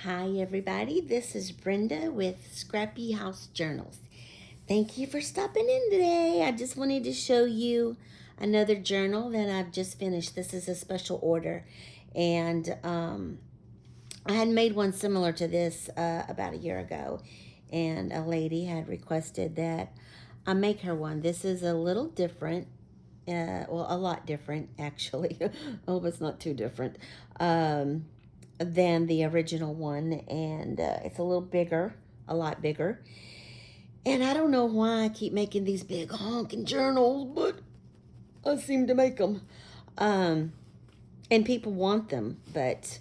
Hi, everybody. This is Brenda with Scrappy House Journals. Thank you for stopping in today. I just wanted to show you another journal that I've just finished. This is a special order, and I had made one similar to this about a year ago, and a lady had requested that I make her one. This is a little different. Well, a lot different, actually. I hope it's not too different. Than the original one, and it's a little bigger, a lot bigger. And I don't know why I keep making these big honking journals, but I seem to make them. And people want them, but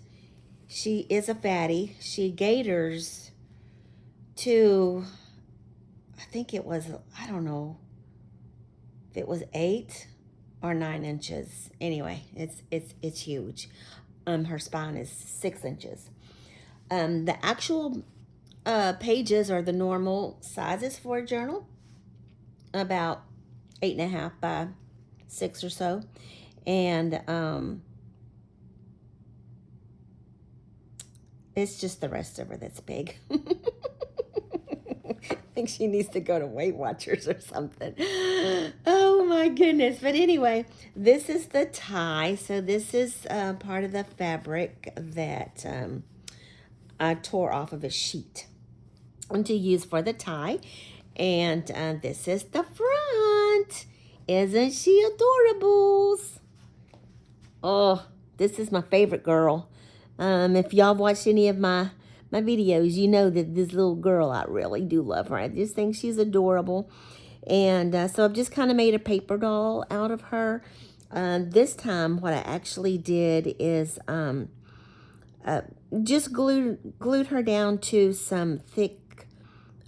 she is a fatty. She gators to, I think it was, I don't know if it was 8 or 9 inches. Anyway, it's huge. Her spine is 6 inches. The actual pages are the normal sizes for a journal, about 8.5 by 6 or so, and it's just the rest of her that's big. I think she needs to go to Weight Watchers or something. Oh my goodness. But anyway, this is the tie. So this is part of the fabric that I tore off of a sheet to use for the tie. And this is the front. Isn't she adorable? Oh, this is my favorite girl. If y'all watched any of my videos, you know that this little girl, I really do love her. I just think she's adorable. And so I've just kind of made a paper doll out of her. This time, what I actually did is just glued her down to some thick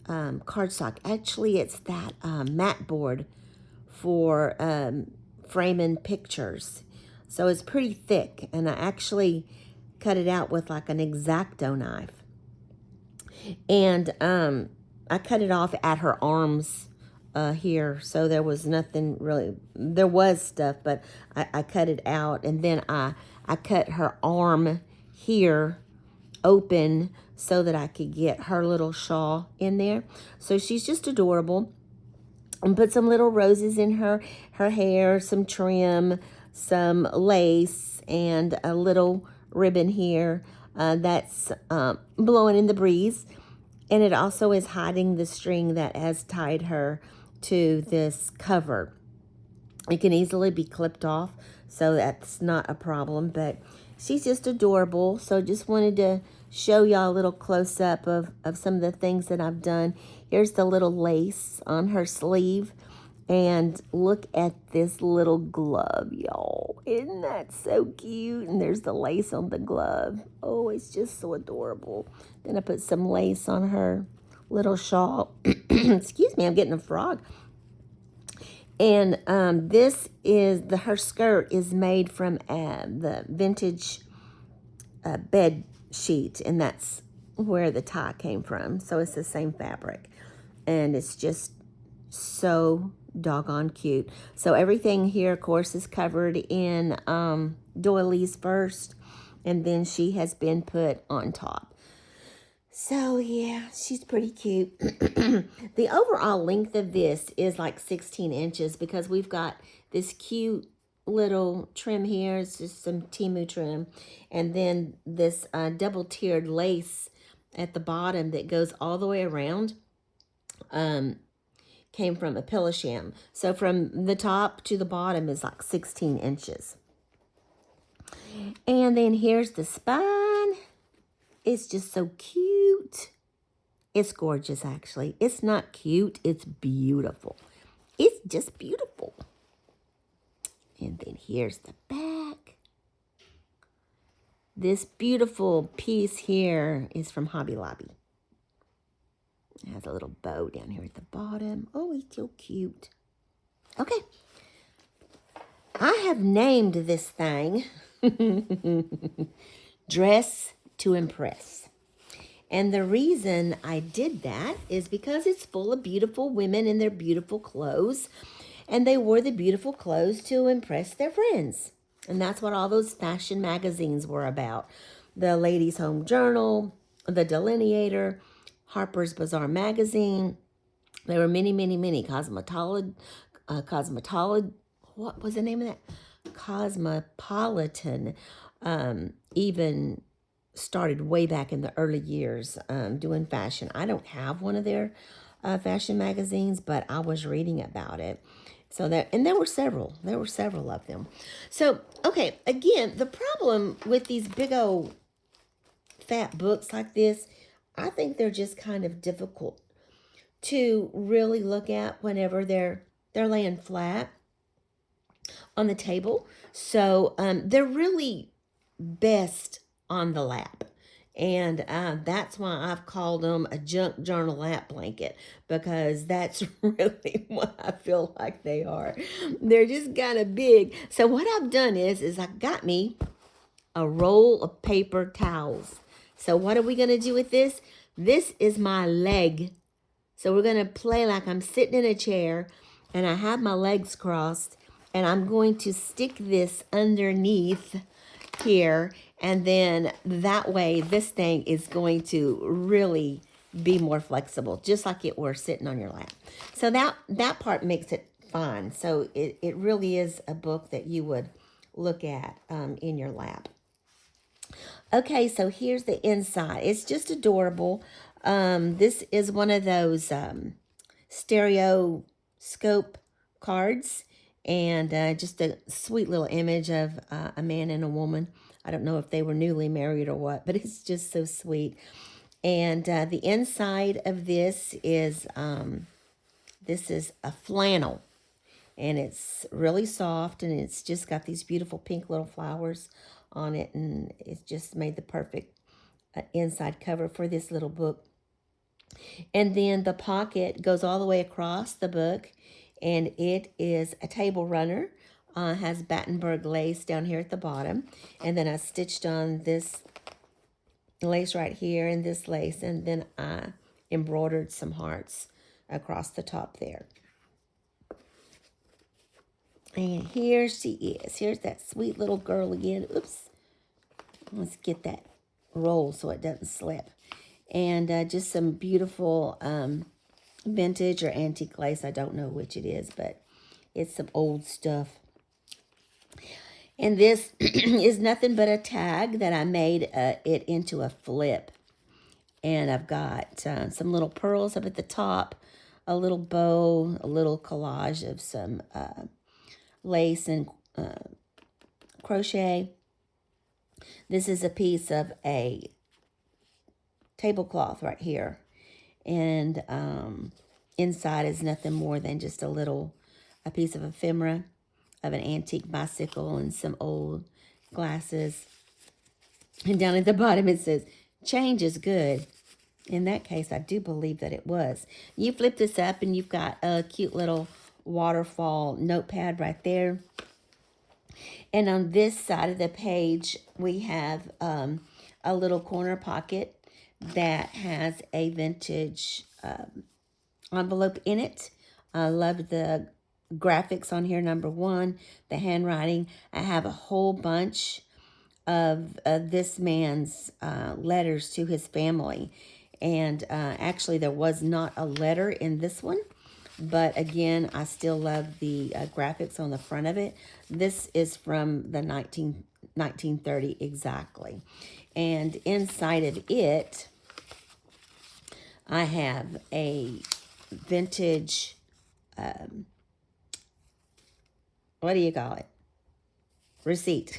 cardstock. Actually, it's that mat board for framing pictures. So it's pretty thick, and I actually cut it out with like an X-Acto knife. And I cut it off at her arms here, so there was nothing really. There was stuff, but I cut it out, and then I cut her arm here open so that I could get her little shawl in there. So she's just adorable. And put some little roses in her hair, some trim, some lace, and a little ribbon here that's blowing in the breeze. And it also is hiding the string that has tied her to this cover. It can easily be clipped off, so that's not a problem, but she's just adorable. So just wanted to show y'all a little close-up of some of the things that I've done. Here's the little lace on her sleeve. And look at this little glove, y'all. Isn't that so cute? And there's the lace on the glove. Oh, it's just so adorable. Then I put some lace on her little shawl. Excuse me, I'm getting a frog. And this is, her skirt is made from the vintage bed sheet, and that's where the tie came from. So it's the same fabric, and it's just so doggone cute. So everything here, of course, is covered in doilies first, and then she has been put on top. So yeah, she's pretty cute. The overall length of this is like 16 inches because we've got this cute little trim here. It's just some Timu trim. And then this double-tiered lace at the bottom that goes all the way around came from a Pillasham. So from the top to the bottom is like 16 inches. And then here's the spine. It's just so cute. It's gorgeous, actually. It's not cute. It's beautiful. It's just beautiful. And then here's the back. This beautiful piece here is from Hobby Lobby. It has a little bow down here at the bottom. Oh, he's so cute. Okay. I have named this thing Dress to Impress. And the reason I did that is because it's full of beautiful women in their beautiful clothes. And they wore the beautiful clothes to impress their friends. And that's what all those fashion magazines were about. The Ladies' Home Journal, the Delineator, Harper's Bazaar Magazine. There were many, many, many. Cosmetologist, what was the name of that? Cosmopolitan, even started way back in the early years doing fashion. I don't have one of their fashion magazines, but I was reading about it. So that, and there were several of them. So, okay, again, the problem with these big old fat books like this, I think they're just kind of difficult to really look at whenever they're laying flat on the table. So they're really best on the lap. And that's why I've called them a junk journal lap blanket, because that's really what I feel like they are. They're just kind of big. So what I've done is I got me a roll of paper towels. So what are we going to do with this? This is my leg. So we're going to play like I'm sitting in a chair and I have my legs crossed, and I'm going to stick this underneath here, and then that way this thing is going to really be more flexible, just like it were sitting on your lap. So that part makes it fine. So it really is a book that you would look at in your lap. Okay, so here's the inside. It's just adorable. This is one of those stereoscope cards, and just a sweet little image of a man and a woman. I don't know if they were newly married or what, but it's just so sweet. And the inside of this is a flannel, and it's really soft, and it's just got these beautiful pink little flowers on it, and it's just made the perfect inside cover for this little book. And then the pocket goes all the way across the book, and it is a table runner. Has Battenberg lace down here at the bottom, and then I stitched on this lace right here and this lace, and then I embroidered some hearts across the top there. And here she is. Here's that sweet little girl again. Oops. Let's get that roll so it doesn't slip. And just some beautiful vintage or antique lace. I don't know which it is, but it's some old stuff. And this is nothing but a tag that I made it into a flip. And I've got some little pearls up at the top, a little bow, a little collage of some lace and crochet. This is a piece of a tablecloth right here. And inside is nothing more than just a piece of ephemera of an antique bicycle and some old glasses. And down at the bottom it says, change is good. In that case, I do believe that it was. You flip this up and you've got a cute little waterfall notepad right there. And on this side of the page, we have a little corner pocket that has a vintage envelope in it. I love the graphics on here, number one, the handwriting. I have a whole bunch of this man's letters to his family. And actually, there was not a letter in this one. But again, I still love the graphics on the front of it. This is from the 1930 exactly. And inside of it, I have a vintage, what do you call it? Receipt.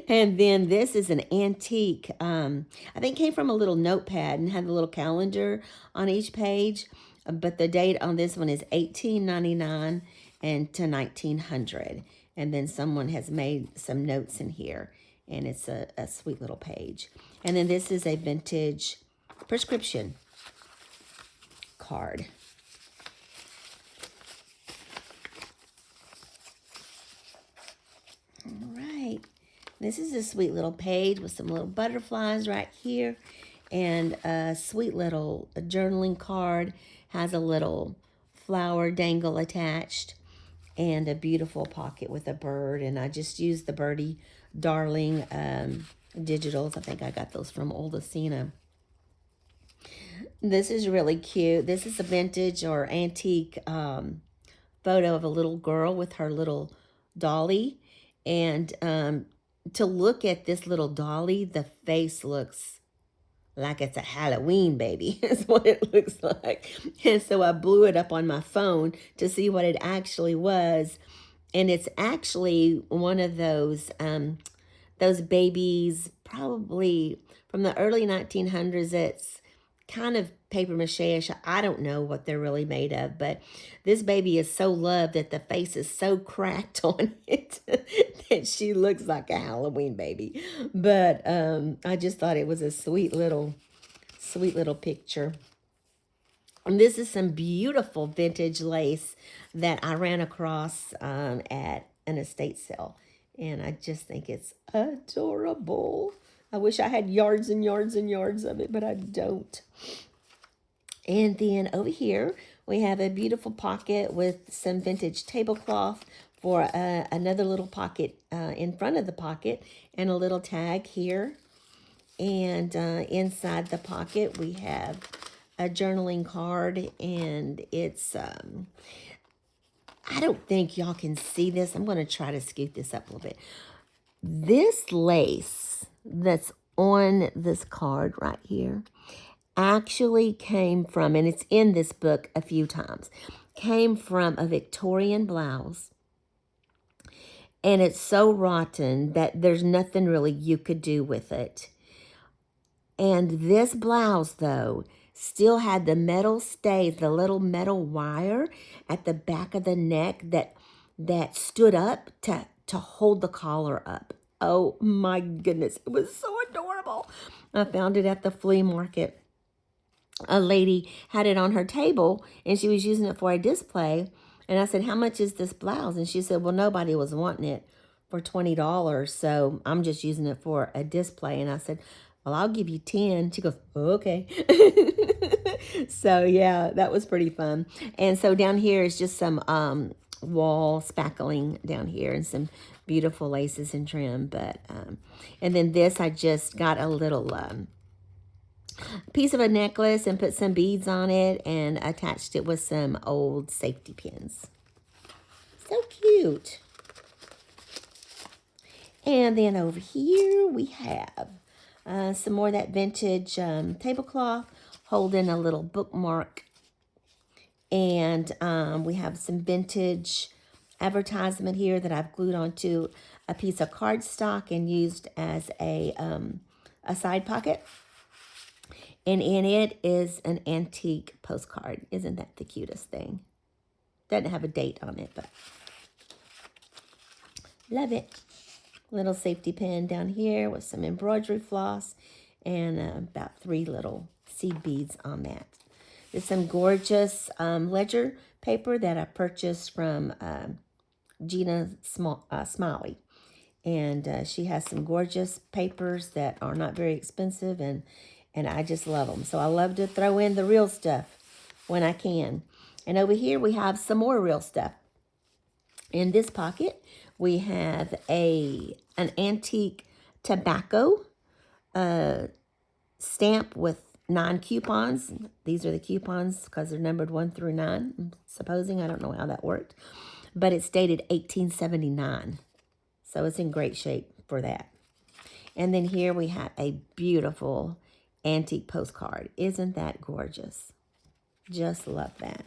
And then this is an antique, I think came from a little notepad and had a little calendar on each page. But the date on this one is 1899 and to 1900. And then someone has made some notes in here. And it's a sweet little page. And then this is a vintage prescription card. All right. This is a sweet little page with some little butterflies right here. And a sweet little journaling card. Has a little flower dangle attached and a beautiful pocket with a bird. And I just used the Birdie Darling digitals. I think I got those from Oldacina. This is really cute. This is a vintage or antique photo of a little girl with her little dolly. And to look at this little dolly, the face looks like it's a Halloween baby is what it looks like. And so I blew it up on my phone to see what it actually was. And it's actually one of those babies, probably from the early 1900s. It's kind of paper mache-ish. I don't know what they're really made of, but this baby is so loved that the face is so cracked on it that she looks like a Halloween baby. But I just thought it was a sweet little picture. And this is some beautiful vintage lace that I ran across at an estate sale. And I just think it's adorable. I wish I had yards and yards and yards of it, but I don't. And then over here, we have a beautiful pocket with some vintage tablecloth for another little pocket in front of the pocket and a little tag here. And inside the pocket, we have a journaling card, and it's, I don't think y'all can see this. I'm going to try to scoot this up a little bit. This lace that's on this card right here actually came from, and it's in this book a few times, came from a Victorian blouse. And it's so rotten that there's nothing really you could do with it. And this blouse, though, still had the metal stays, the little metal wire at the back of the neck that stood up to hold the collar up. Oh my goodness, it was so adorable. I found it at the flea market. A lady had it on her table, and she was using it for a display. And I said, how much is this blouse? And she said, well, nobody was wanting it for $20, so I'm just using it for a display. And I said, well, I'll give you 10. She goes, okay. So yeah, that was pretty fun. And so down here is just some wall spackling down here and some beautiful laces and trim. But and then this, I just got a little piece of a necklace and put some beads on it and attached it with some old safety pins. So cute. And then over here we have some more of that vintage tablecloth holding a little bookmark. And we have some vintage advertisement here that I've glued onto a piece of cardstock and used as a side pocket. And in it is an antique postcard. Isn't that the cutest thing? Doesn't have a date on it, but love it. Little safety pin down here with some embroidery floss and about 3 little seed beads on that. There's some gorgeous ledger paper that I purchased from Gina Smiley. And she has some gorgeous papers that are not very expensive, and I just love them. So I love to throw in the real stuff when I can. And over here we have some more real stuff. In this pocket, we have an antique tobacco stamp with 9 coupons. These are the coupons because they're numbered 1 through 9, I'm supposing. I don't know how that worked. But it's dated 1879. So it's in great shape for that. And then here we have a beautiful antique postcard. Isn't that gorgeous? Just love that.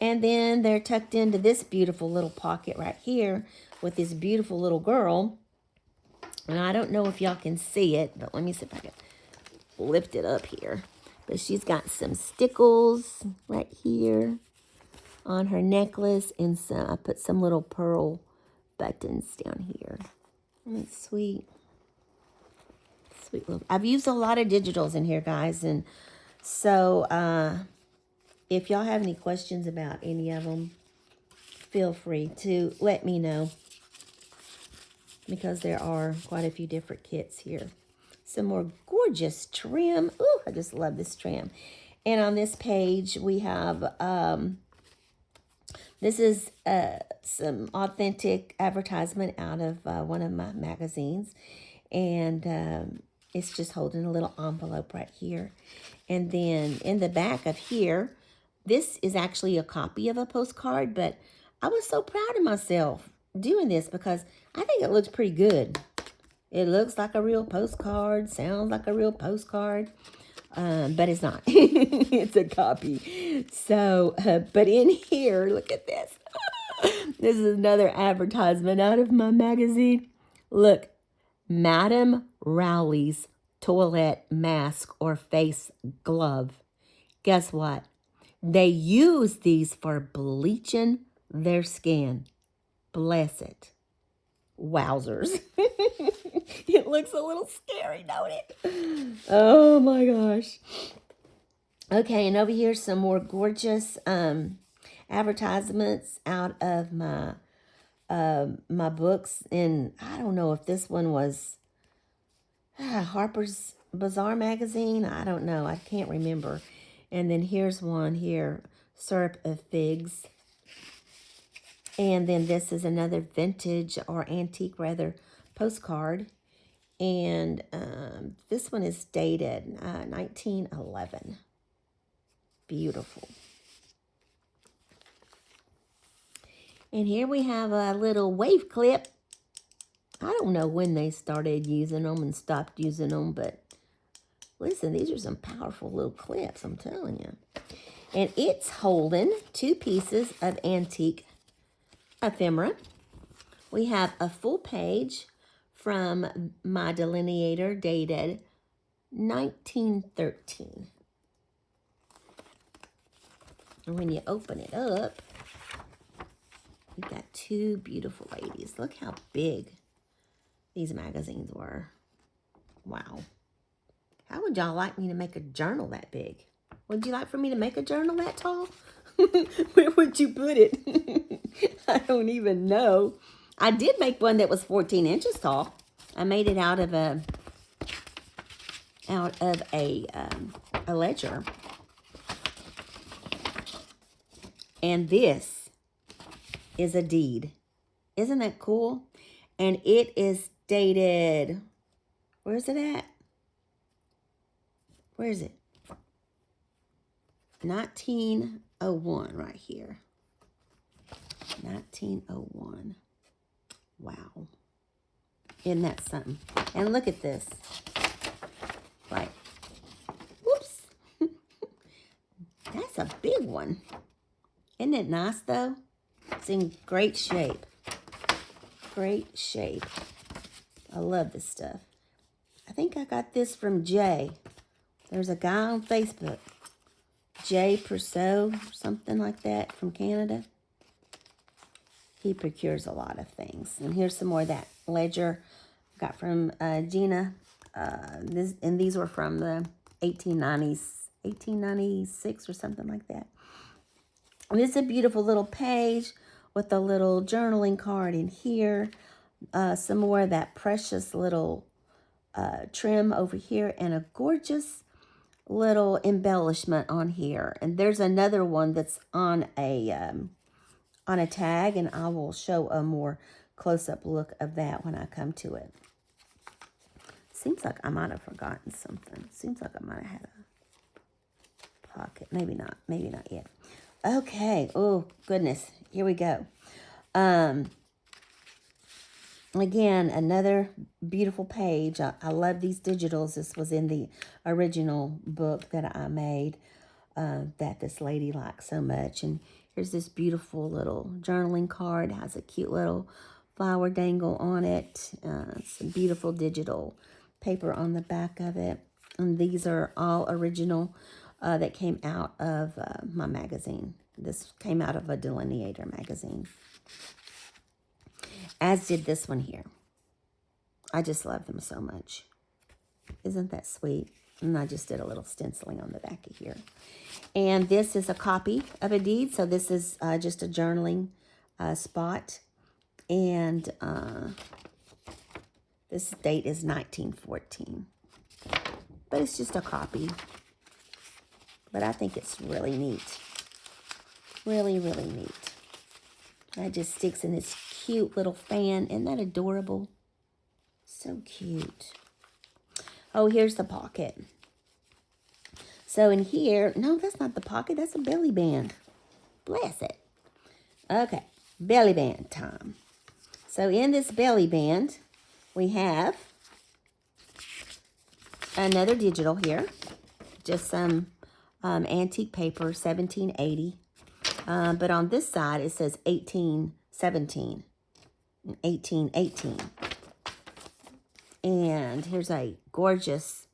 And then they're tucked into this beautiful little pocket right here with this beautiful little girl. And I don't know if y'all can see it, but let me see if I can lift it up here. But she's got some stickles right here on her necklace, and I put some little pearl buttons down here. Isn't that sweet? Sweet little. I've used a lot of digitals in here, guys, and so if y'all have any questions about any of them, feel free to let me know, because there are quite a few different kits here. Some more gorgeous trim. Ooh, I just love this trim. And on this page, we have, this is some authentic advertisement out of one of my magazines. And it's just holding a little envelope right here. And then in the back of here, this is actually a copy of a postcard, but I was so proud of myself doing this because I think it looks pretty good. It looks like a real postcard, sounds like a real postcard, but it's not. It's a copy. So, but in here, look at this. This is another advertisement out of my magazine. Look, Madame Rowley's toilet mask or face glove. Guess what? They use these for bleaching their skin. Bless it. Wowzers. It looks a little scary, don't it? Oh my gosh. Okay, and over here some more gorgeous advertisements out of my my books. And I don't know if this one was Harper's Bazaar magazine. I don't know. I can't remember. And then here's one here, Syrup of Figs. And then this is another vintage or antique rather postcard. And this one is dated 1911. Beautiful. And here we have a little wave clip. I don't know when they started using them and stopped using them, but listen, these are some powerful little clips, I'm telling you. And it's holding 2 pieces of antique ephemera. We have a full page from my delineator dated 1913. And when you open it up, you've got 2 beautiful ladies. Look how big these magazines were. Wow. How would y'all like me to make a journal that big? Would you like for me to make a journal that tall? Where would you put it? I don't even know. I did make one that was 14 inches tall. I made it out of a ledger. And this is a deed. Isn't that cool? And it is dated, where's it at? Where is it? 1901 right here. 1901. Wow. Isn't that something? And look at this. Like, whoops. That's a big one. Isn't it nice though? It's in great shape. Great shape. I love this stuff. I think I got this from Jay. There's a guy on Facebook. Jay Perceau, something like that, from Canada. He procures a lot of things. And here's some more of that ledger got from Gina. These were from the 1896 or something like that. And it's a beautiful little page with a little journaling card in here. Some more of that precious little trim over here, and a gorgeous little embellishment on here. And there's another one that's on a tag, and I will show a more close-up look of that when I come to it. Seems like I might have forgotten something. Seems like I might have had a pocket. Maybe not yet. Okay. Oh goodness, here we go. Again, another beautiful page. I love these digitals. This was in the original book that I made that this lady liked so much. And here's this beautiful little journaling card. It has a cute little flower dangle on it. Some beautiful digital paper on the back of it. And these are all original that came out of my magazine. This came out of a delineator magazine. As did this one here. I just love them so much. Isn't that sweet? And I just did a little stenciling on the back of here. And this is a copy of a deed. So this is just a journaling spot. And this date is 1914. But it's just a copy. But I think it's really neat. Really, really neat. That just sticks in this cute little fan. Isn't that adorable? So cute. Oh, here's the pocket. So in here, no, that's not the pocket. That's a belly band. Bless it. Okay, belly band time. So in this belly band, we have another digital here. Just some antique paper, 1780. But on this side, it says 1817, 1818. And here's a gorgeous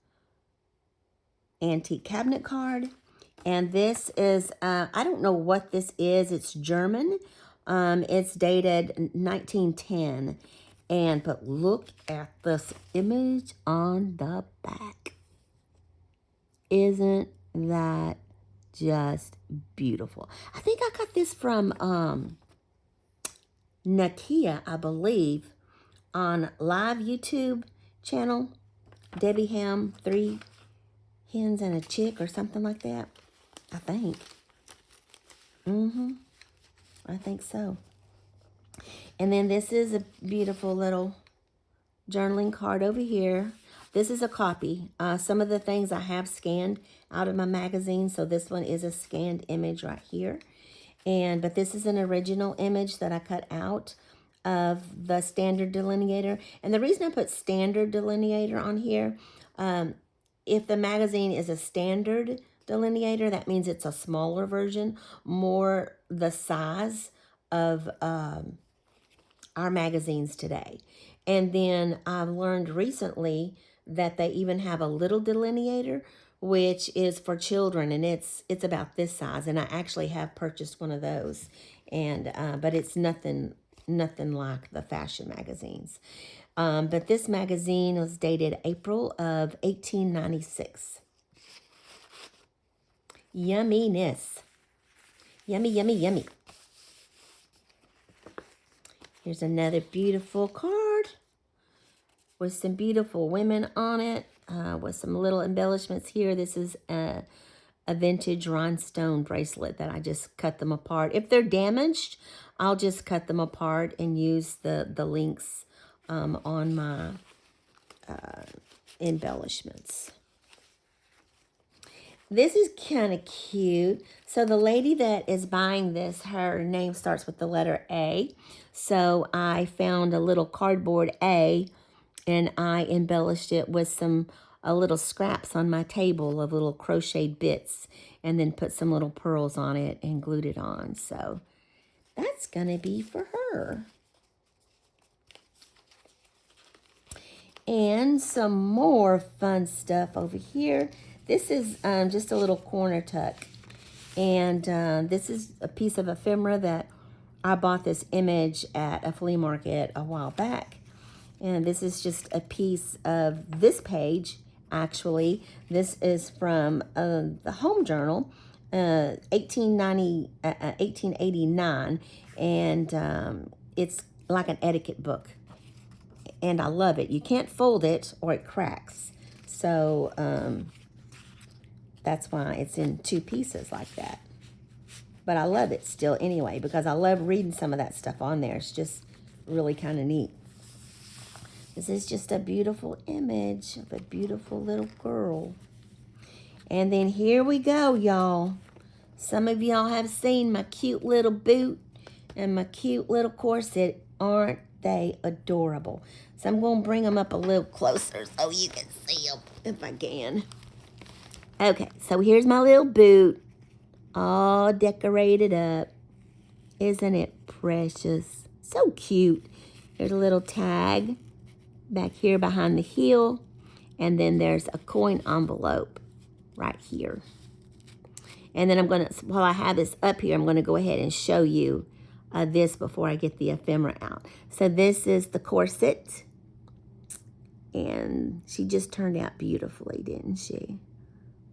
antique cabinet card. And this is, I don't know what this is. It's German. It's dated 1910. But look at this image on the back. Isn't that just beautiful? I think I got this from Nakia, I believe, on live YouTube channel. Debbie Ham, 3 hens and a chick or something like that. I think. I think so. And then this is a beautiful little journaling card over here. This is a copy. Some of the things I have scanned out of my magazine. So this one is a scanned image right here. But this is an original image that I cut out of the standard delineator. And the reason I put standard delineator on here, if the magazine is a standard delineator, that means it's a smaller version, more the size of our magazines today. And then I've learned recently that they even have a little delineator, which is for children, and it's about this size. And I actually have purchased one of those, and but it's nothing like the fashion magazines. But this magazine was dated April of 1896. Yumminess. Yummy, yummy, yummy. Here's another beautiful card with some beautiful women on it, with some little embellishments here. This is a vintage rhinestone bracelet that I just cut them apart. If they're damaged, I'll just cut them apart and use the links on my embellishments. This is kind of cute. So the lady that is buying this, her name starts with the letter A. So I found a little cardboard A, and I embellished it with some little scraps on my table of little crocheted bits, and then put some little pearls on it and glued it on. So that's going to be for her. And some more fun stuff over here. This is just a little corner tuck. And this is a piece of ephemera that I bought this image at a flea market a while back. And this is just a piece of this page, actually. This is from the Home Journal, 1889. And it's like an etiquette book. And I love it. You can't fold it or it cracks. So that's why it's in 2 pieces like that. But I love it still anyway, because I love reading some of that stuff on there. It's just really kind of neat. This is just a beautiful image of a beautiful little girl. And then here we go, y'all. Some of y'all have seen my cute little boot and my cute little corset. Aren't they adorable? So I'm going to bring them up a little closer so you can see them if I can. Okay, so here's my little boot, all decorated up. Isn't it precious? So cute. There's a little tag back here behind the heel, and then there's a coin envelope right here. And then I'm going to, while I have this up here, I'm going to go ahead and show you this before I get the ephemera out. So this is the corset, and she just turned out beautifully, didn't she?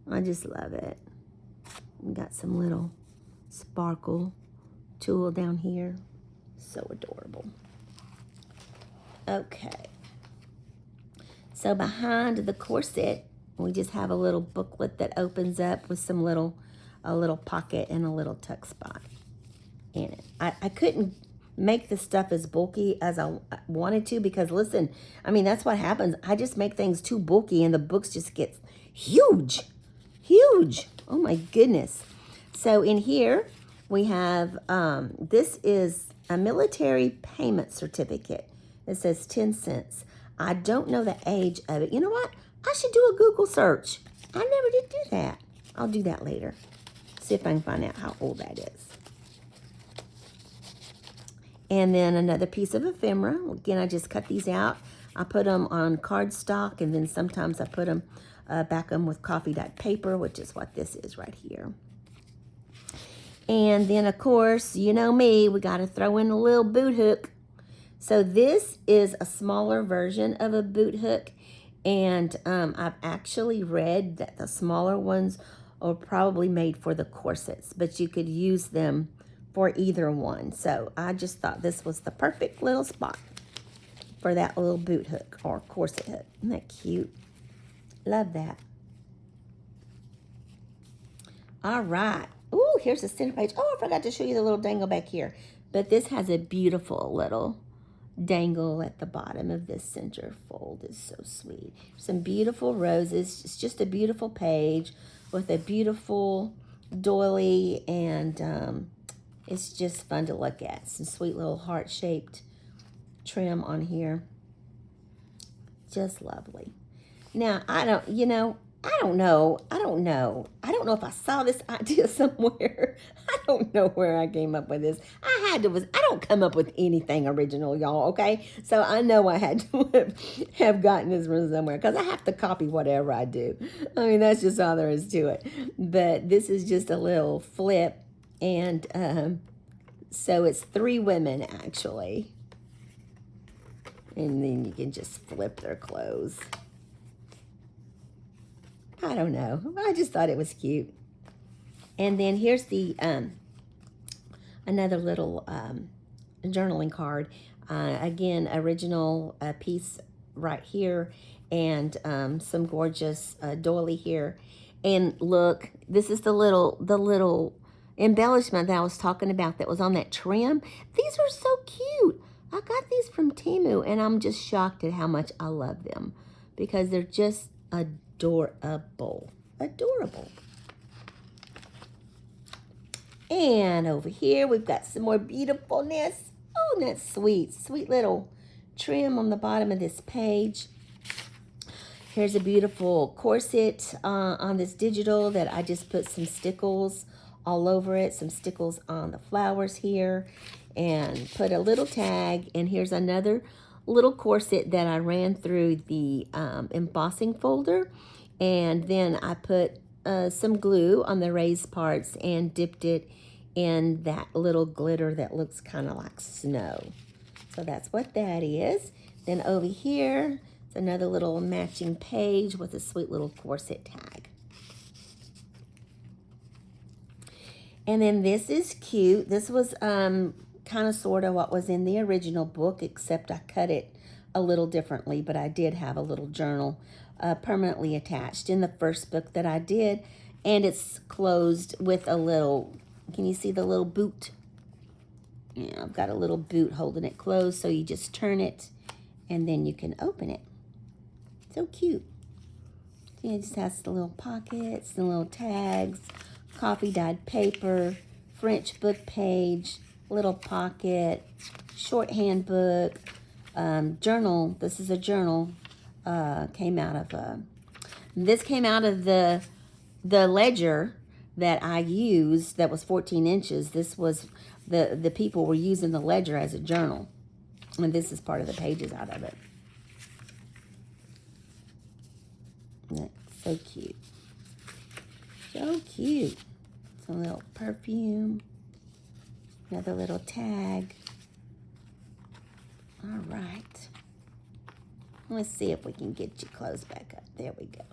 I just love it. We got some little sparkle tulle down here. So adorable. Okay. So behind the corset, we just have a little booklet that opens up with some a little pocket and a little tuck spot in it. I couldn't make the stuff as bulky as I wanted to, because listen, I mean, that's what happens. I just make things too bulky and the books just get huge, huge. Oh my goodness. So in here we have, this is a military payment certificate. It says 10 cents. I don't know the age of it. You know what? I should do a Google search. I never did do that. I'll do that later. See if I can find out how old that is. And then another piece of ephemera. Again, I just cut these out. I put them on cardstock, and then sometimes I put them, back them with coffee dyed paper, which is what this is right here. And then, of course, you know me, we got to throw in a little boot hook. So this is a smaller version of a boot hook. And I've actually read that the smaller ones are probably made for the corsets, but you could use them for either one. So I just thought this was the perfect little spot for that little boot hook or corset hook. Isn't that cute? Love that. All right. Ooh, here's the center page. Oh, I forgot to show you the little dangle back here. But this has a beautiful little dangle at the bottom of this center fold. Is so sweet. Some beautiful roses. It's just a beautiful page with a beautiful doily, and it's just fun to look at. Some sweet little heart-shaped trim on here. Just lovely. Now, I don't know if I saw this idea somewhere. I don't know where I came up with this. I don't come up with anything original, y'all, okay? So I know I had to have gotten this from somewhere, because I have to copy whatever I do. I mean, that's just all there is to it. But this is just a little flip, and so it's 3 women, actually. And then you can just flip their clothes. I don't know. I just thought it was cute. And then here's the another little journaling card. Again, original piece right here, and some gorgeous doily here. And look, this is the little embellishment that I was talking about that was on that trim. These are so cute. I got these from Temu, and I'm just shocked at how much I love them, because they're just adorable. Adorable. And over here, we've got some more beautifulness. Oh, that's sweet. Sweet little trim on the bottom of this page. Here's a beautiful corset on this digital that I just put some stickles all over it. Some stickles on the flowers here. And put a little tag. And here's another little corset that I ran through the embossing folder. And then I put some glue on the raised parts and dipped it in that little glitter that looks kind of like snow. So that's what that is. Then over here, it's another little matching page with a sweet little corset tag. And then this is cute. This was kind of sort of what was in the original book, except I cut it a little differently, but I did have a little journal permanently attached in the first book that I did, and it's closed with a little, can you see the little boot? Yeah, I've got a little boot holding it closed, so you just turn it and then you can open it. So cute. Yeah, it just has the little pockets, the little tags, coffee dyed paper, French book page, little pocket, shorthand book, journal. This is a journal. Came out of the ledger that I used that was 14 inches. This was the people were using the ledger as a journal, and this is part of the pages out of it. That's so cute. So cute. Some little perfume. Another little tag. All right. Let's see if we can get you closed back up. There we go.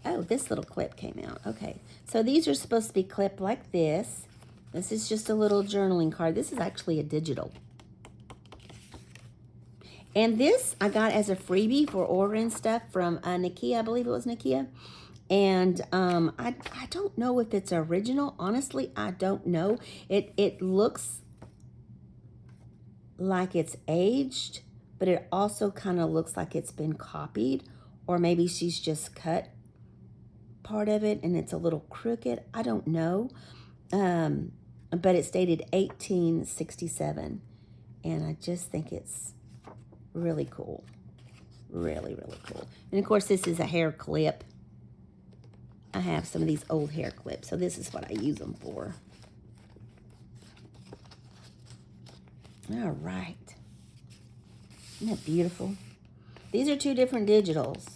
Oh, this little clip came out. Okay. So these are supposed to be clipped like this. This is just a little journaling card. This is actually a digital. And this I got as a freebie for ordering stuff from Nakia. I believe it was Nakia. And I don't know if it's original. Honestly, I don't know. It looks like it's aged, but it also kind of looks like it's been copied, or maybe she's just cut part of it and it's a little crooked. I don't know. But it's dated 1867, and I just think it's really cool. Really, really cool. And of course, this is a hair clip. I have some of these old hair clips, so this is what I use them for. All right. Isn't that beautiful? These are 2 different digitals.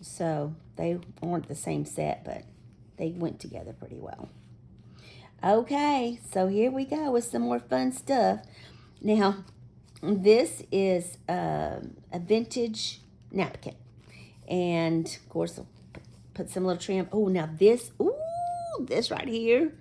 So they aren't the same set, but they went together pretty well. Okay, so here we go with some more fun stuff. Now, this is a vintage napkin. And, of course, I'll put some little trim. Oh, now this, this right here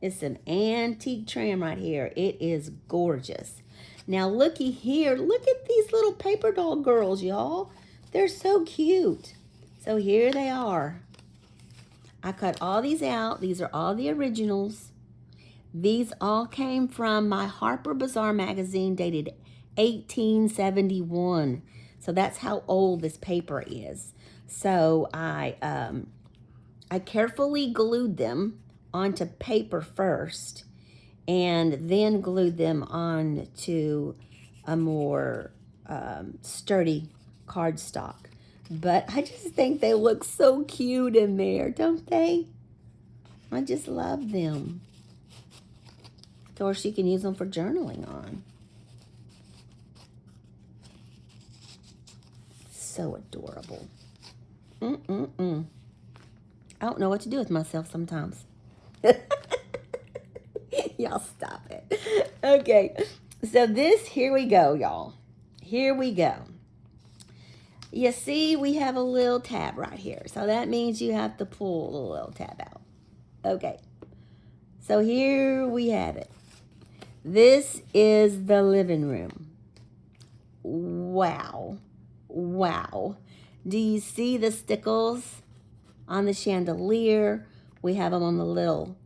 is some antique trim right here. It is gorgeous. Now, looky here. Look at these little paper doll girls, y'all. They're so cute. So here they are. I cut all these out. These are all the originals. These all came from my Harper Bazaar magazine dated 1871. So that's how old this paper is. So I carefully glued them onto paper first and then glued them onto a more sturdy cardstock. But I just think they look so cute in there, don't they? I just love them. Of course, you can use them for journaling on. So adorable. I don't know what to do with myself sometimes. Y'all stop it. Okay, so this, here we go, y'all. Here we go. You see, we have a little tab right here. So that means you have to pull the little tab out. Okay, so here we have it. This is the living room. Wow. Wow. Do you see the stickles on the chandelier? We have them on the little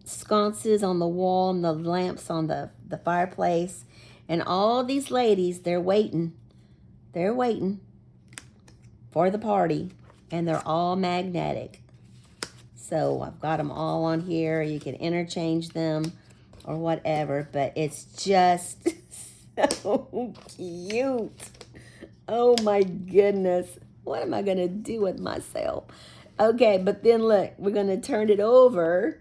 sconces on the wall and the lamps on the fireplace. And all these ladies, they're waiting. They're waiting for the party. And they're all magnetic. So I've got them all on here. You can interchange them or whatever. But it's just so cute. Oh my goodness. What am I going to do with myself? Okay, but then look, we're going to turn it over.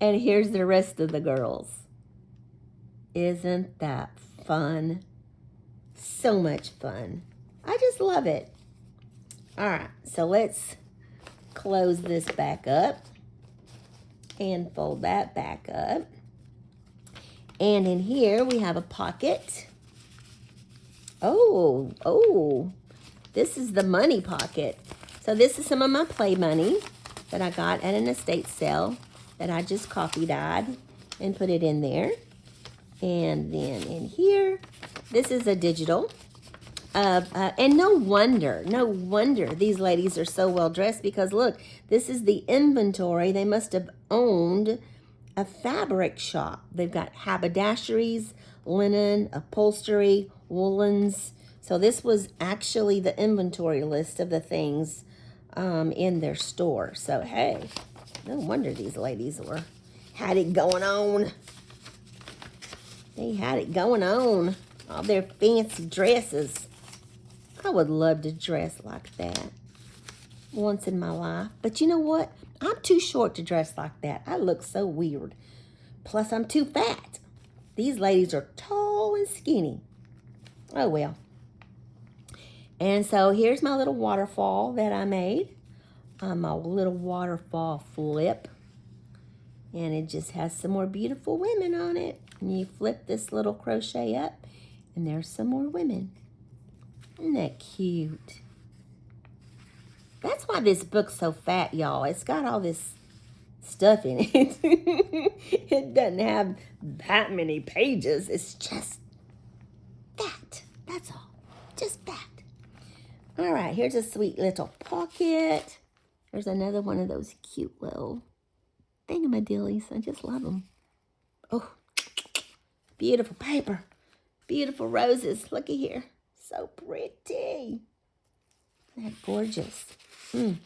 And here's the rest of the girls. Isn't that fun? So much fun. I just love it. All right, so let's close this back up and fold that back up. And in here we have a pocket. Oh, this is the money pocket. So this is some of my play money that I got at an estate sale that I just coffee dyed and put it in there. And then in here, this is a digital. And no wonder these ladies are so well dressed because look, this is the inventory. They must have owned a fabric shop. They've got haberdasheries, linen, upholstery, woolens. So this was actually the inventory list of the things in their store. So hey, no wonder these ladies had it going on. They had it going on. All their fancy dresses. I would love to dress like that once in my life. But you know what? I'm too short to dress like that. I look so weird. Plus, I'm too fat. These ladies are tall and skinny. Oh, well. And so here's my little waterfall that I made. My little waterfall flip. And it just has some more beautiful women on it. And you flip this little crochet up, and there's some more women. Isn't that cute? That's why this book's so fat, y'all. It's got all this stuff in it. It doesn't have that many pages. It's just that. That's all. Just that. All right, here's a sweet little pocket. There's another one of those cute little thingamadillies. I just love them. Oh, Beautiful paper. Beautiful roses. Looky here. So pretty. Isn't that gorgeous? And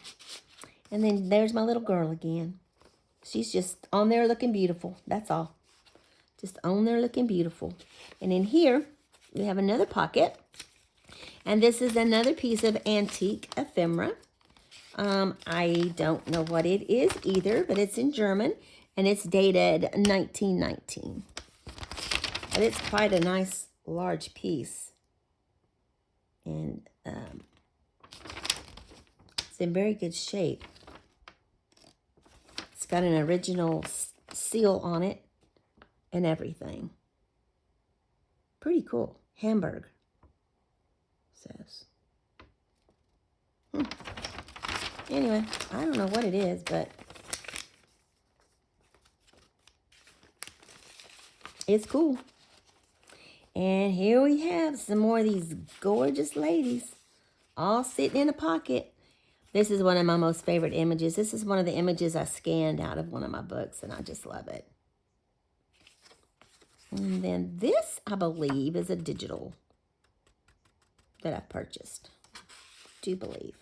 then there's my little girl again. She's just on there looking beautiful. That's all. Just on there looking beautiful. And in here, we have another pocket. And this is another piece of antique ephemera. I don't know what it is either, but it's in German. And it's dated 1919. But it's quite a nice large piece. And it's in very good shape. It's got an original seal on it and everything. Pretty cool. Hamburg says. Anyway, I don't know what it is, but it's cool. And here we have some more of these gorgeous ladies all sitting in a pocket. This is one of my most favorite images. This is one of the images I scanned out of one of my books, and I just love it. And then this, I believe, is a digital that I purchased. Do believe.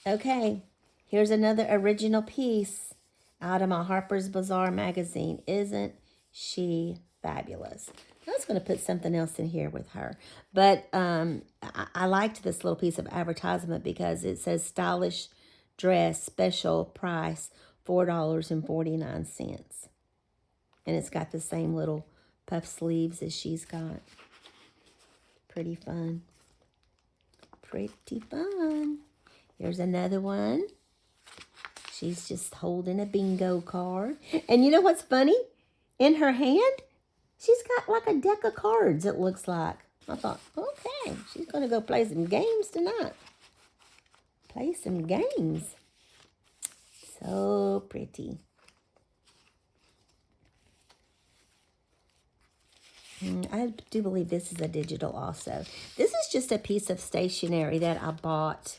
Okay, here's another original piece out of my Harper's Bazaar magazine. Isn't she fabulous? I was going to put something else in here with her. But I liked this little piece of advertisement because it says stylish dress, special price, $4.49. And it's got the same little puff sleeves as she's got. Pretty fun. Pretty fun. Here's another one. She's just holding a bingo card. And you know what's funny? In her hand, she's got like a deck of cards, it looks like. I thought, okay, she's going to go play some games tonight. Play some games. So pretty. I do believe this is a digital also. This is just a piece of stationery that I bought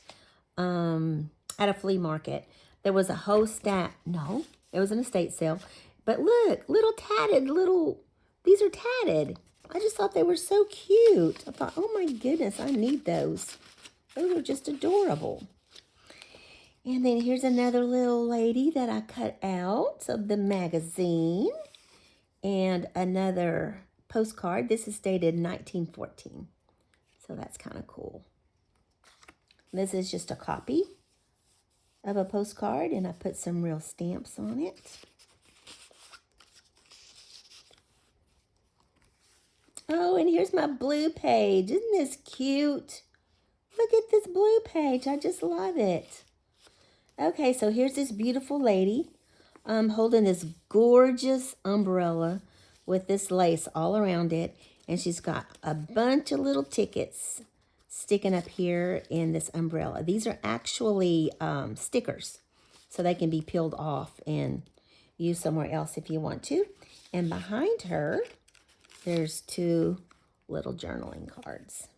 at a flea market. There was a whole stack. No, it was an estate sale. But look, these are tatted. I just thought they were so cute. I thought, oh my goodness, I need those. Those are just adorable. And then here's another little lady that I cut out of the magazine. And another postcard. This is dated 1914. So that's kind of cool. This is just a copy of a postcard, and I put some real stamps on it. Oh, and here's my blue page. Isn't this cute? Look at this blue page. I just love it. Okay, so here's this beautiful lady holding this gorgeous umbrella with this lace all around it. And she's got a bunch of little tickets sticking up here in this umbrella. These are actually stickers, so they can be peeled off and used somewhere else if you want to. And behind her, there's two little journaling cards.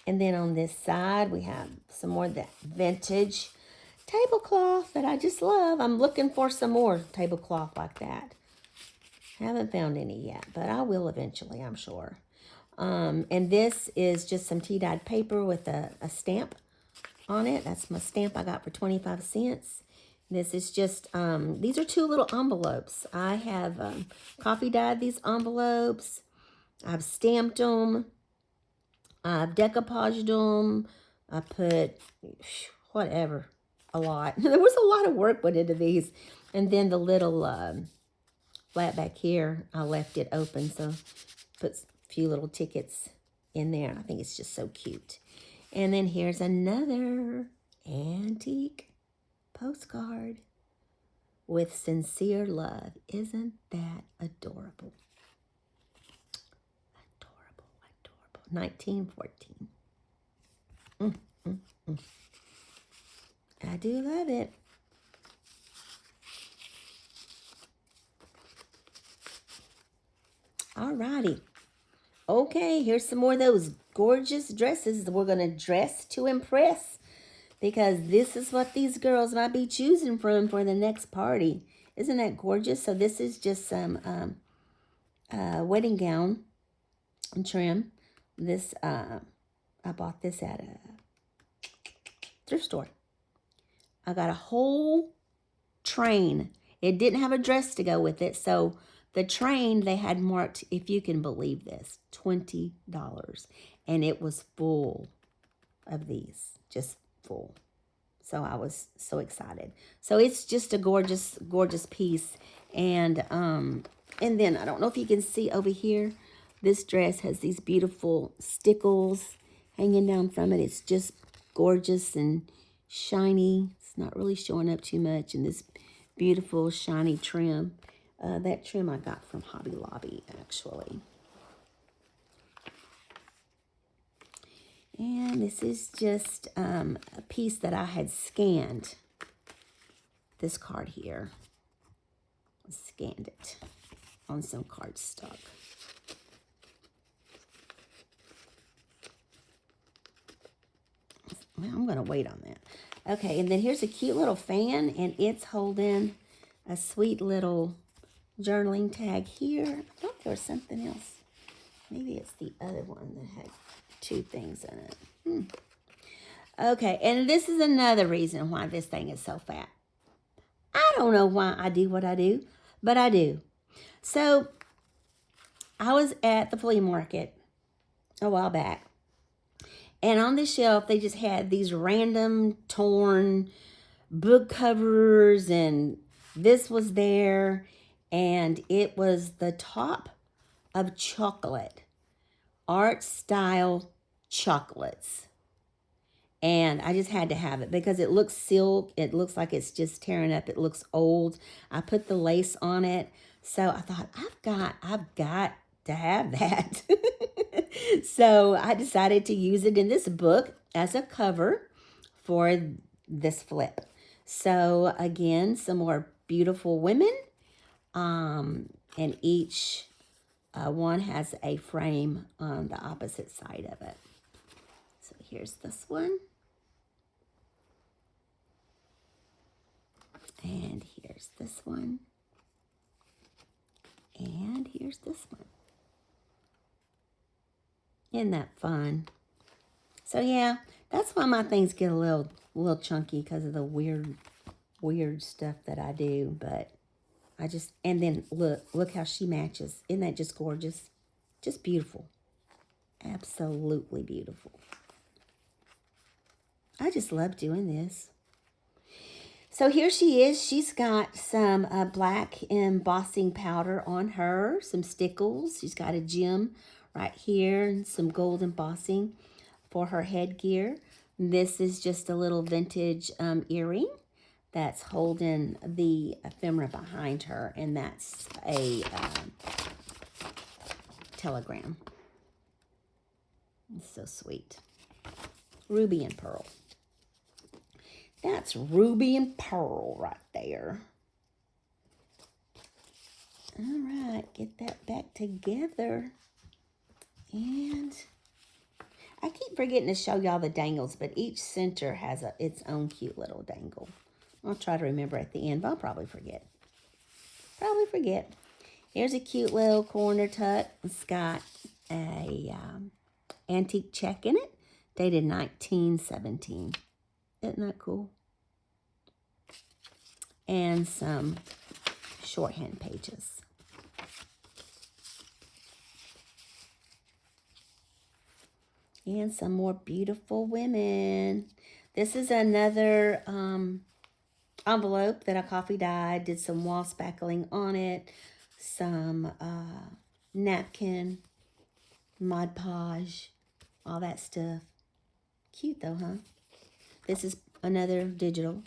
And then on this side, we have some more of that vintage tablecloth that I just love. I'm looking for some more tablecloth like that. Haven't found any yet, but I will eventually, I'm sure. And this is just some tea-dyed paper with a stamp on it. That's my stamp I got for 25 cents. This is just, these are two little envelopes. I have coffee dyed these envelopes. I've stamped them. I've decoupaged them. I put, whatever, a lot. There was a lot of work put into these. And then the little flat back here, I left it open. So put a few little tickets in there. I think it's just so cute. And then here's another antique postcard with sincere love. Isn't that adorable? Adorable, adorable. 1914. I do love it. Alrighty. Okay, here's some more of those gorgeous dresses. We're going to dress to impress, because this is what these girls might be choosing from for the next party. Isn't that gorgeous? So this is just some wedding gown trim. This I bought this at a thrift store. I got a whole train. It didn't have a dress to go with it, so the train they had marked, if you can believe this, $20, and it was full of these, just full. So I was so excited. So it's just a gorgeous, gorgeous piece. And then I don't know if you can see over here, this dress has these beautiful stickles hanging down from it. It's just gorgeous and shiny. It's not really showing up too much. And this beautiful shiny trim. That trim I got from Hobby Lobby, actually. And this is just a piece that I had scanned. This card here. I scanned it on some cardstock. Well, I'm going to wait on that. Okay, and then here's a cute little fan, and it's holding a sweet little journaling tag here. I thought there was something else. Maybe it's the other one that had 2 things in it. Okay, and this is another reason why this thing is so fat. I don't know why I do what I do, but I do. So, I was at the flea market a while back, and on the shelf, they just had these random torn book covers, and this was there, and it was the top of chocolate, art style chocolates. And I just had to have it because it looks silk. It looks like it's just tearing up. It looks old. I put the lace on it. So I thought, I've got to have that. So I decided to use it in this book as a cover for this flip. So again, some more beautiful women. And each one has a frame on the opposite side of it. So here's this one. And here's this one. And here's this one. Isn't that fun? So yeah, that's why my things get a little chunky, because of the weird stuff that I do. But I just, and then look how she matches. Isn't that just gorgeous? Just beautiful. Absolutely beautiful. I just love doing this. So here she is. She's got some black embossing powder on her, some stickles. She's got a gem right here and some gold embossing for her headgear. This is just a little vintage earring that's holding the ephemera behind her, and that's a telegram. It's so sweet. Ruby and pearl. That's ruby and pearl right there. All right, get that back together. And I keep forgetting to show y'all the dangles, but each center has its own cute little dangle. I'll try to remember at the end, but I'll probably forget. Here's a cute little corner tuck. It's got a antique check in it, dated 1917. Isn't that cool? And some shorthand pages. And some more beautiful women. This is another envelope that I coffee dyed. Did some wall spackling on it. Some napkin, Mod Podge, all that stuff. Cute though, huh? This is another digital.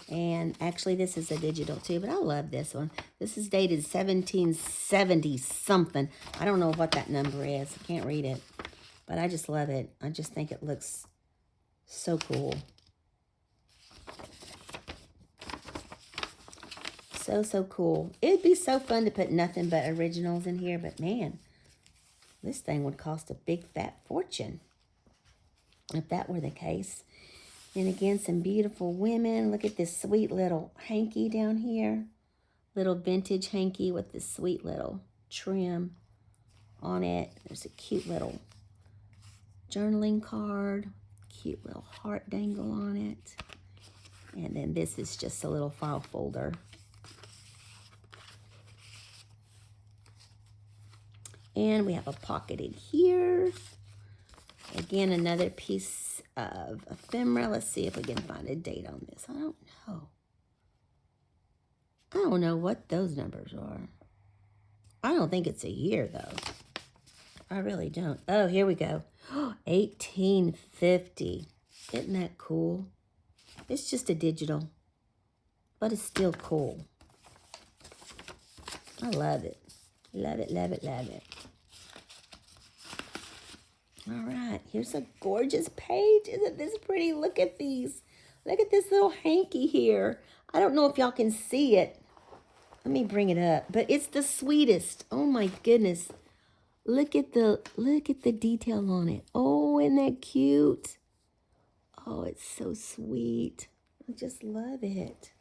And actually this is a digital too, but I love this one. This is dated 1770 something. I don't know what that number is. I can't read it. But I just love it. I just think it looks so cool. So cool. It'd be so fun to put nothing but originals in here, but man, this thing would cost a big fat fortune if that were the case. And again, some beautiful women. Look at this sweet little hanky down here. Little vintage hanky with this sweet little trim on it. There's a cute little journaling card. Cute little heart dangle on it. And then this is just a little file folder. And we have a pocket in here. Again, another piece of ephemera. Let's see if we can find a date on this. I don't know. I don't know what those numbers are. I don't think it's a year, though. I really don't. Oh, here we go. 1850. Isn't that cool? It's just a digital, but it's still cool. I love it. Love it, love it, love it. All right, here's a gorgeous page. Isn't this pretty? Look at these. Look at this little hanky here. I don't know if y'all can see it. Let me bring it up. But it's the sweetest. Oh my goodness. Look at the detail on it. Oh, isn't that cute? Oh, it's so sweet. I just love it.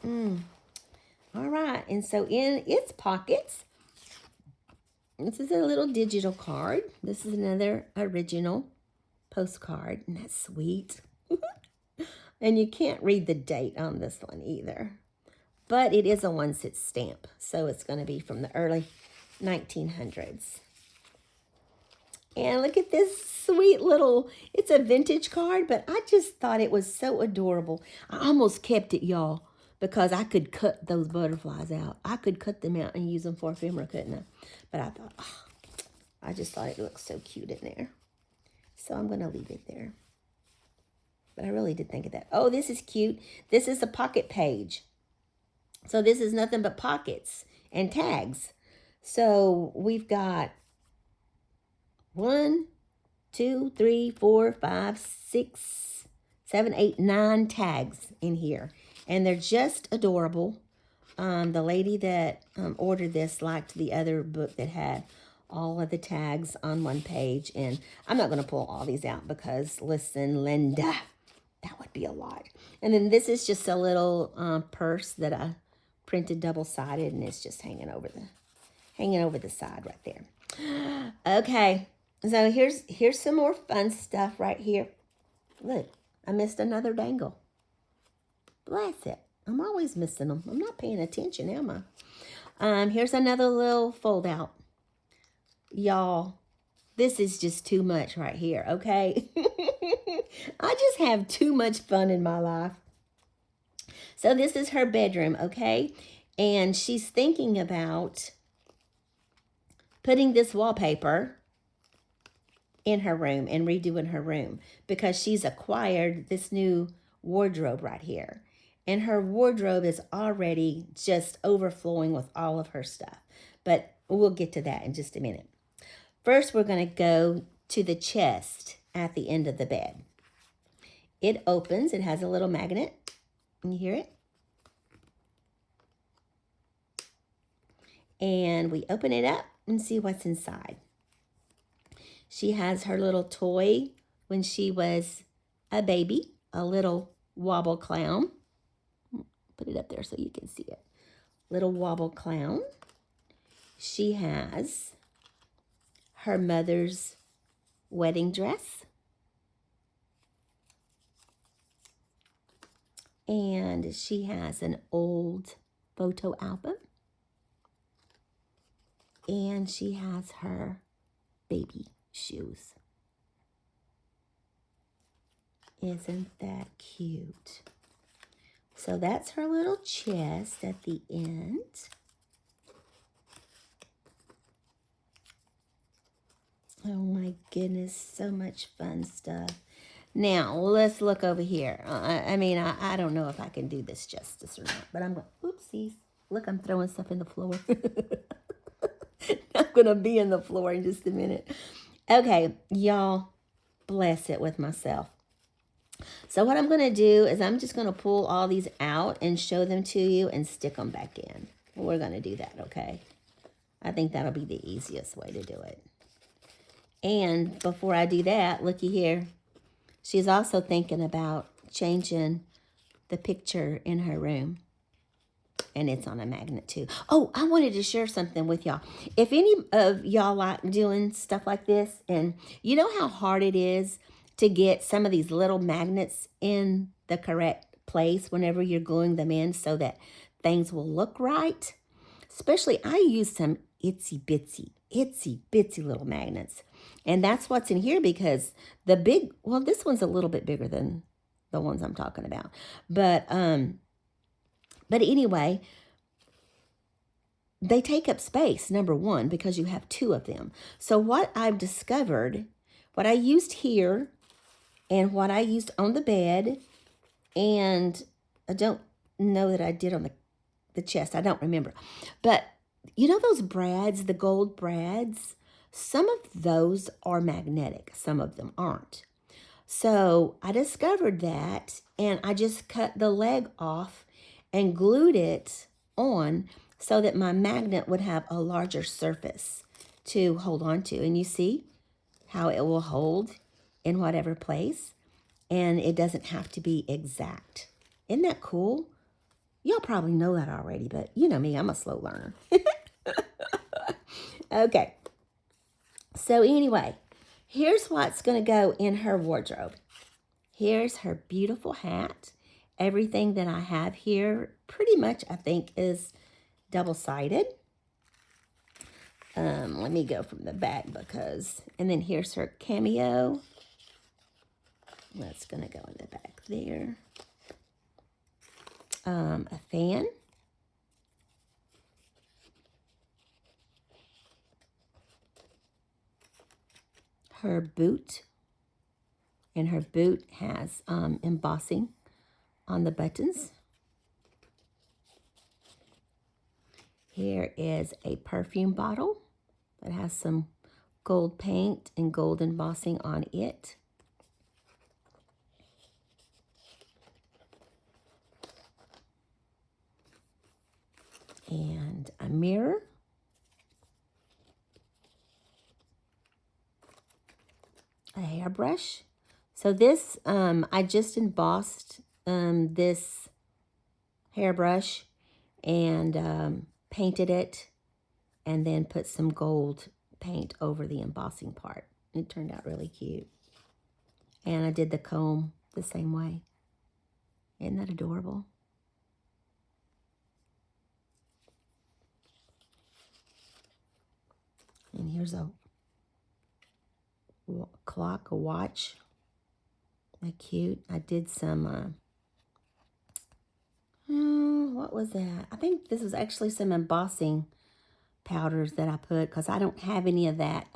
All right, and so in its pockets, this is a little digital card. This is another original postcard, and that's sweet. And you can't read the date on this one either. But it is a one-cent stamp, so it's going to be from the early 1900s. And look at this sweet little, it's a vintage card, but I just thought it was so adorable. I almost kept it, y'all, because I could cut those butterflies out. I could cut them out and use them for ephemera, couldn't I? But I thought, oh, I just thought it looked so cute in there. So I'm going to leave it there. But I really did think of that. Oh, this is cute. This is a pocket page. So this is nothing but pockets and tags. So we've got 1, 2, 3, 4, 5, 6, 7, 8, 9 tags in here. And they're just adorable. The lady that ordered this liked the other book that had all of the tags on one page. And I'm not going to pull all these out because, listen, Linda, that would be a lot. And then this is just a little purse that I printed double-sided, and it's just hanging over the side right there. Okay, so here's some more fun stuff right here. Look, I missed another dangle. Bless it. I'm always missing them. I'm not paying attention, am I? Here's another little fold out. Y'all, this is just too much right here, okay? I just have too much fun in my life. So this is her bedroom, okay? And she's thinking about putting this wallpaper in her room and redoing her room because she's acquired this new wardrobe right here. And her wardrobe is already just overflowing with all of her stuff. But we'll get to that in just a minute. First, we're going to go to the chest at the end of the bed. It opens. It has a little magnet. Can you hear it? And we open it up and see what's inside. She has her little toy when she was a baby, a little wobble clown. Put it up there so you can see it. Little wobble clown. She has her mother's wedding dress. And she has an old photo album. And she has her baby shoes. Isn't that cute? So that's her little chest at the end. Oh my goodness, so much fun stuff. Now, let's look over here. I don't know if I can do this justice or not, but I'm going, oopsies. Look, I'm throwing stuff in the floor. I'm going to be in the floor in just a minute. Okay, y'all, bless it with myself. So what I'm going to do is I'm just going to pull all these out and show them to you and stick them back in. We're going to do that, okay? I think that'll be the easiest way to do it. And before I do that, looky here. She's also thinking about changing the picture in her room. And it's on a magnet too. Oh, I wanted to share something with y'all. If any of y'all like doing stuff like this, and you know how hard it is to get some of these little magnets in the correct place whenever you're gluing them in so that things will look right. Especially, I use some itsy bitsy little magnets. And that's what's in here because the big, well, this one's a little bit bigger than the ones I'm talking about. But anyway, they take up space, number one, because you have two of them. So what I've discovered, what I used here and what I used on the bed, and I don't know that I did on the chest. I don't remember. But you know those brads, the gold brads? Some of those are magnetic. Some of them aren't. So I discovered that, and I just cut the leg off and glued it on so that my magnet would have a larger surface to hold on to. And you see how it will hold in whatever place, and it doesn't have to be exact. Isn't that cool? Y'all probably know that already, but you know me, I'm a slow learner. Okay. So anyway, here's what's going to go in her wardrobe. Here's her beautiful hat. Everything that I have here pretty much, I think, is double-sided. Let me go from the back and then here's her cameo. That's going to go in the back there. A fan. Her boot. And her boot has embossing on the buttons. Here is a perfume bottle that has some gold paint and gold embossing on it. And a mirror. A hairbrush. So this, I just embossed this hairbrush and painted it and then put some gold paint over the embossing part. It turned out really cute. And I did the comb the same way. Isn't that adorable? And here's a clock, a watch. Like cute. I did some, what was that? I think this was actually some embossing powders that I put because I don't have any of that.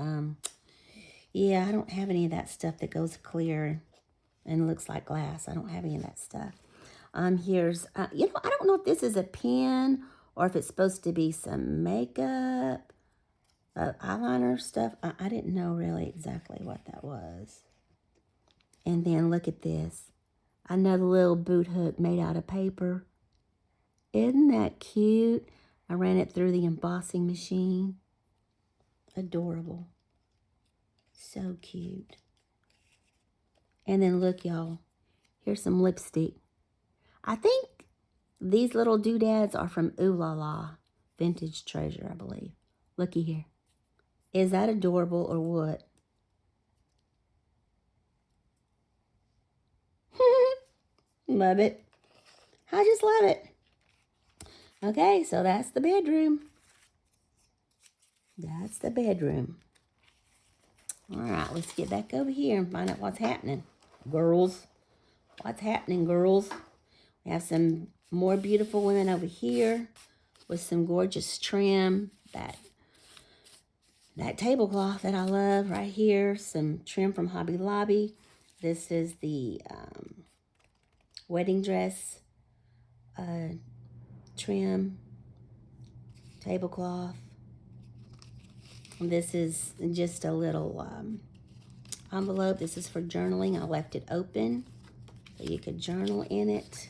Yeah, I don't have any of that stuff that goes clear and looks like glass. I don't have any of that stuff. Here's, I don't know if this is a pen or if it's supposed to be some makeup, eyeliner stuff. I didn't know really exactly what that was. And then look at this. Another little boot hook made out of paper. Isn't that cute? I ran it through the embossing machine. Adorable. So cute. And then look, y'all. Here's some lipstick. I think these little doodads are from Ooh La La Vintage Treasure, I believe. Looky here. Is that adorable or what? Love it. I just love it. Okay, so that's the bedroom. That's the bedroom. All right, let's get back over here and find out what's happening, girls. What's happening, girls? We have some more beautiful women over here with some gorgeous trim. That tablecloth that I love right here. Some trim from Hobby Lobby. This is the wedding dress trim tablecloth. This is just a little envelope. This is for journaling. I left it open so you could journal in it.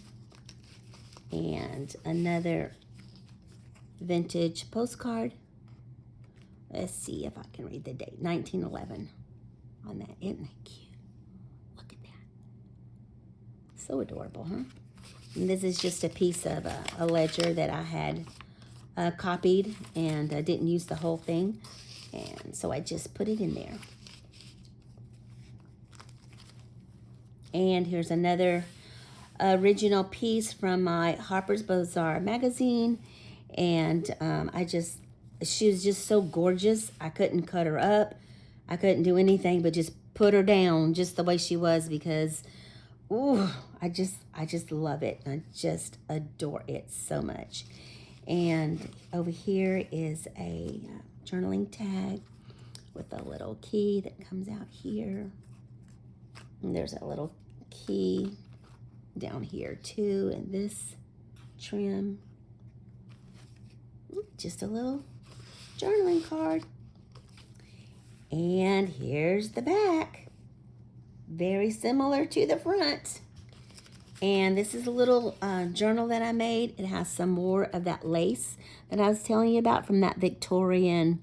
And another vintage postcard. Let's see if I can read the date. 1911 on that. Isn't that cute? Look at that. So adorable, huh? And this is just a piece of a ledger that I had copied, and I didn't use the whole thing. And so I just put it in there. And here's another original piece from my Harper's Bazaar magazine. And she was just so gorgeous. I couldn't cut her up. I couldn't do anything but just put her down just the way she was, because ooh, I just love it. I just adore it so much. And over here is a journaling tag with a little key that comes out here. And there's a little key down here too, and this trim. Just a little journaling card. And here's the back. Very similar to the front. And this is a little journal that I made. It has some more of that lace that I was telling you about from that Victorian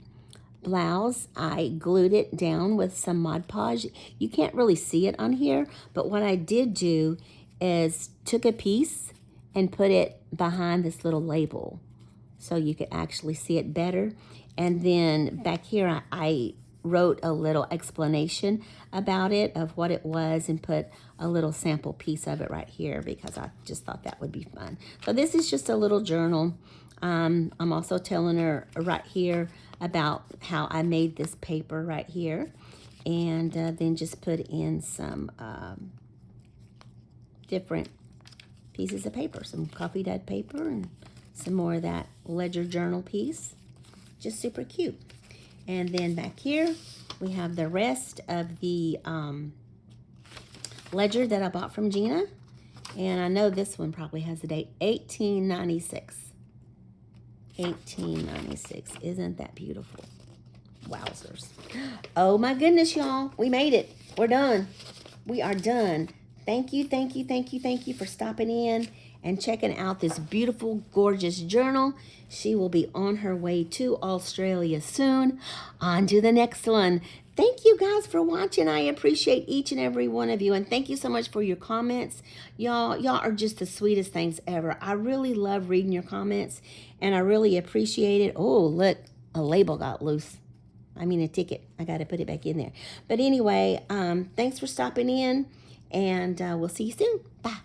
blouse. I glued it down with some Mod Podge. You can't really see it on here, but what I did do is took a piece and put it behind this little label so you could actually see it better. And then back here, I wrote a little explanation about it, of what it was, and put a little sample piece of it right here because I just thought that would be fun. So this is just a little journal. I'm also telling her right here about how I made this paper right here, and then just put in some different pieces of paper, some coffee dyed paper and some more of that ledger journal piece. Just super cute. And then back here, we have the rest of the ledger that I bought from Gina. And I know this one probably has the date, 1896. 1896. Isn't that beautiful? Wowzers. Oh my goodness, y'all. We made it. We're done. We are done. Thank you, thank you, thank you, thank you for stopping in and checking out this beautiful, gorgeous journal. She will be on her way to Australia soon. On to the next one. Thank you guys for watching. I appreciate each and every one of you. And thank you so much for your comments. Y'all are just the sweetest things ever. I really love reading your comments, and I really appreciate it. Oh, look, a label got loose. I mean, a ticket. I got to put it back in there. But anyway, thanks for stopping in, and we'll see you soon. Bye.